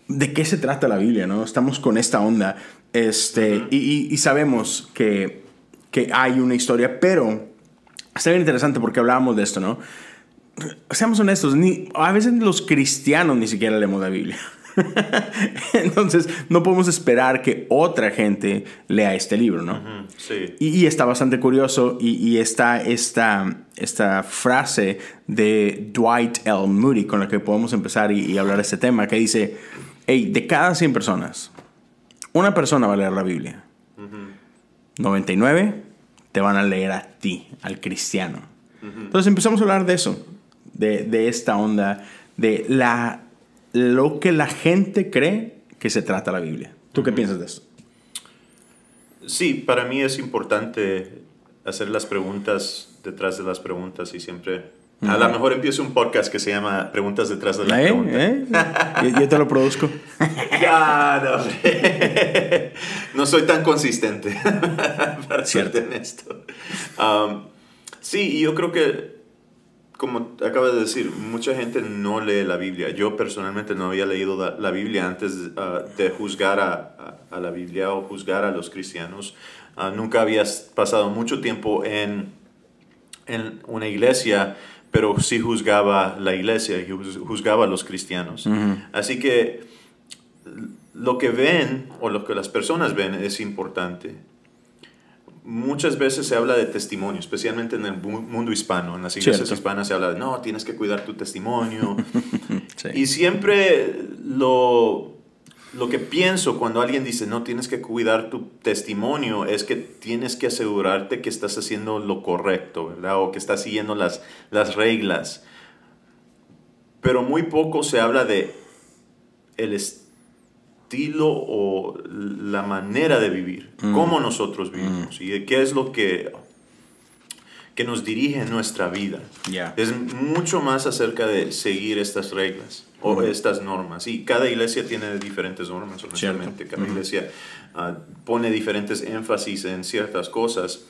de qué se trata la Biblia, ¿no? Estamos con esta onda, y sabemos que hay una historia, pero está bien interesante porque hablábamos de esto, ¿no? Seamos honestos, a veces los cristianos ni siquiera leemos la Biblia. Entonces, no podemos esperar que otra gente lea este libro, ¿no? Sí. Y está bastante curioso. Y está esta frase de Dwight L. Moody con la que podemos empezar y hablar de este tema, que dice: hey, de cada 100 personas, una persona va a leer la Biblia. 99 te van a leer a ti, al cristiano. Entonces empezamos a hablar de eso, de esta onda, de lo que la gente cree que se trata la Biblia. ¿Tú qué piensas de eso? Sí, para mí es importante hacer las preguntas detrás de las preguntas y siempre... A lo mejor empiezo un podcast que se llama Preguntas detrás de las preguntas. Yo te lo produzco. Ya, no. No soy tan consistente, para serte honesto. Sí, y yo creo que, como acabas de decir, mucha gente no lee la Biblia. Yo personalmente no había leído la Biblia antes de juzgar a la Biblia o juzgar a los cristianos. Nunca había pasado mucho tiempo en una iglesia, pero sí juzgaba la iglesia y juzgaba a los cristianos. Así que lo que ven o lo que las personas ven es importante. Muchas veces se habla de testimonio, especialmente en el mundo hispano. En las iglesias hispanas se habla de, no, tienes que cuidar tu testimonio. Sí. Y siempre lo que pienso cuando alguien dice, no, tienes que cuidar tu testimonio, es que tienes que asegurarte que estás haciendo lo correcto, ¿verdad? O que estás siguiendo las reglas. Pero muy poco se habla de el estilo o la manera de vivir, cómo nosotros vivimos y qué es lo que nos dirige en nuestra vida. Es mucho más acerca de seguir estas reglas o estas normas. Y cada iglesia tiene diferentes normas, honestamente. Cada iglesia pone diferentes énfasis en ciertas cosas.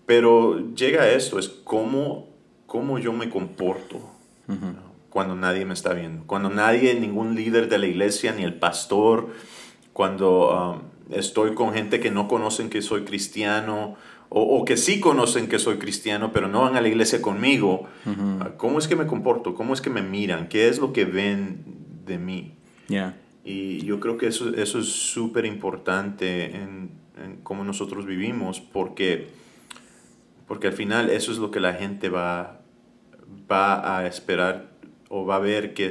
Pero llega a esto, es cómo yo me comporto cuando nadie me está viendo. Cuando ningún líder de la iglesia, ni el pastor, cuando estoy con gente que no conocen que soy cristiano, o que sí conocen que soy cristiano, pero no van a la iglesia conmigo. ¿Cómo es que me comporto? ¿Cómo es que me miran? ¿Qué es lo que ven de mí? Y yo creo que eso es súper importante en cómo nosotros vivimos, porque al final eso es lo que la gente va a esperar o va a ver qué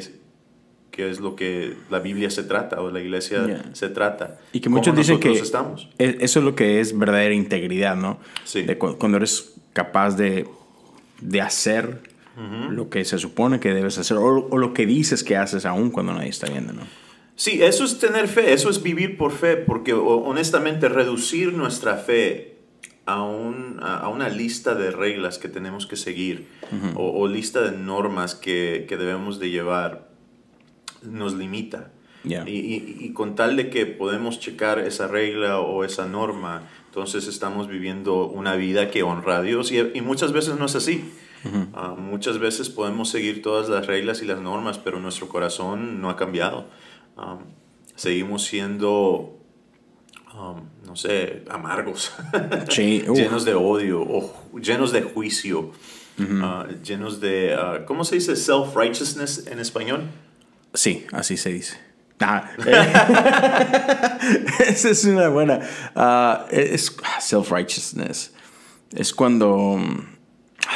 es lo que la Biblia se trata o la iglesia se trata. Y que muchos dicen que estamos. Eso es lo que es verdadera integridad, ¿no? Sí. Cuando eres capaz de hacer lo que se supone que debes hacer o lo que dices que haces aún cuando nadie está viendo, ¿no? Sí, eso es tener fe, eso es vivir por fe, porque honestamente reducir nuestra fe a una lista de reglas que tenemos que seguir o lista de normas que debemos de llevar nos limita. Y con tal de que podemos checar esa regla o esa norma, entonces estamos viviendo una vida que honra a Dios y muchas veces no es así. Muchas veces podemos seguir todas las reglas y las normas, pero nuestro corazón no ha cambiado. Seguimos siendo no sé, amargos, llenos de odio, o llenos de juicio, llenos de, ¿cómo se dice self-righteousness en español? Sí, así se dice. Esa es una buena. Es self-righteousness. Es cuando,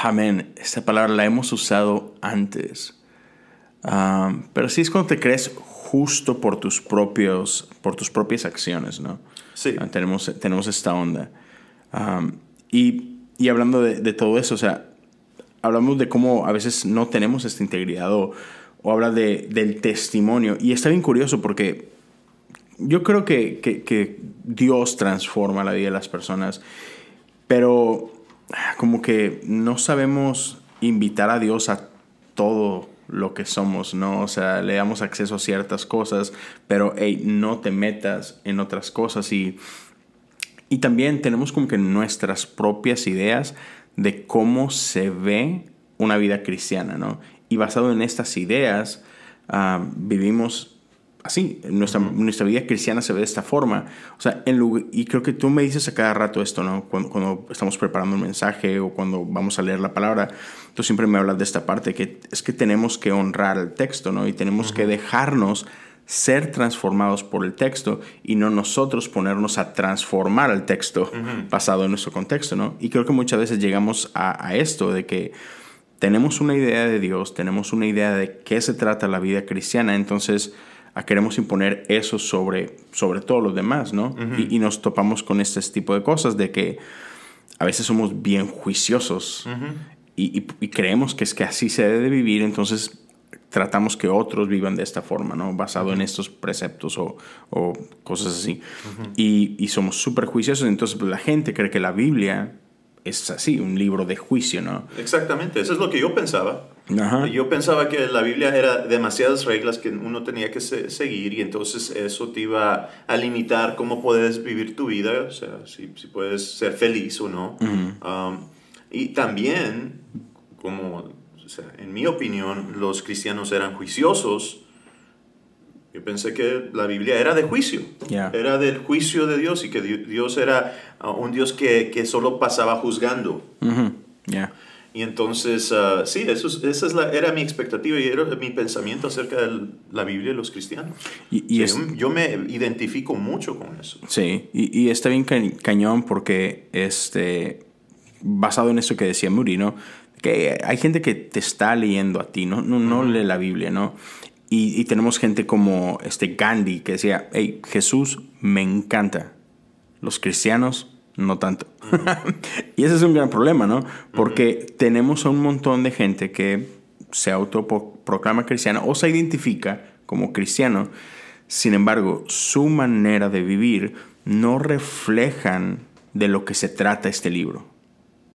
amén, esta palabra la hemos usado antes. Pero sí es cuando te crees justo por tus propias acciones, ¿no? Sí. Tenemos esta onda. Y hablando de todo eso, o sea, hablamos de cómo a veces no tenemos esta integridad o habla del testimonio. Y está bien curioso porque yo creo que Dios transforma la vida de las personas, pero como que no sabemos invitar a Dios a todo lo que somos, ¿no? O sea, le damos acceso a ciertas cosas, pero hey, no te metas en otras cosas. Y también tenemos como que nuestras propias ideas de cómo se ve una vida cristiana, ¿no? Y basado en estas ideas, vivimos así. Nuestra vida cristiana se ve de esta forma. O sea, y creo que tú me dices a cada rato esto, ¿no? Cuando estamos preparando un mensaje o cuando vamos a leer la palabra, tú siempre me hablas de esta parte, que es que tenemos que honrar el texto, ¿no? Y tenemos que dejarnos ser transformados por el texto y no nosotros ponernos a transformar el texto basado en nuestro contexto, ¿no? Y creo que muchas veces llegamos a esto de que tenemos una idea de Dios, tenemos una idea de qué se trata la vida cristiana, entonces queremos imponer eso sobre todos los demás, ¿no? Y nos topamos con este tipo de cosas de que a veces somos bien juiciosos y creemos que es que así se debe vivir, entonces tratamos que otros vivan de esta forma, ¿no? Basado en estos preceptos o cosas así. Y somos súper juiciosos, entonces pues, la gente cree que la Biblia es así, un libro de juicio, ¿no? Exactamente, eso es lo que yo pensaba. Yo pensaba que la Biblia era demasiadas reglas que uno tenía que seguir y entonces eso te iba a limitar cómo puedes vivir tu vida, o sea, si puedes ser feliz o no. Y también, como, o sea, en mi opinión, los cristianos eran juiciosos. Yo pensé que la Biblia era de juicio, era del juicio de Dios y que Dios era un Dios que solo pasaba juzgando. Y entonces, sí, era mi expectativa y era mi pensamiento acerca de la Biblia y los cristianos. Yo me identifico mucho con eso. Sí, y está bien cañón porque basado en eso que decía Moody, ¿no? Que hay gente que te está leyendo a ti, no lee la Biblia, ¿no? Y tenemos gente como Gandhi que decía, hey, Jesús me encanta, los cristianos no tanto. Y ese es un gran problema, ¿no? Porque tenemos a un montón de gente que se autoproclama cristiana o se identifica como cristiano. Sin embargo, su manera de vivir no reflejan de lo que se trata este libro.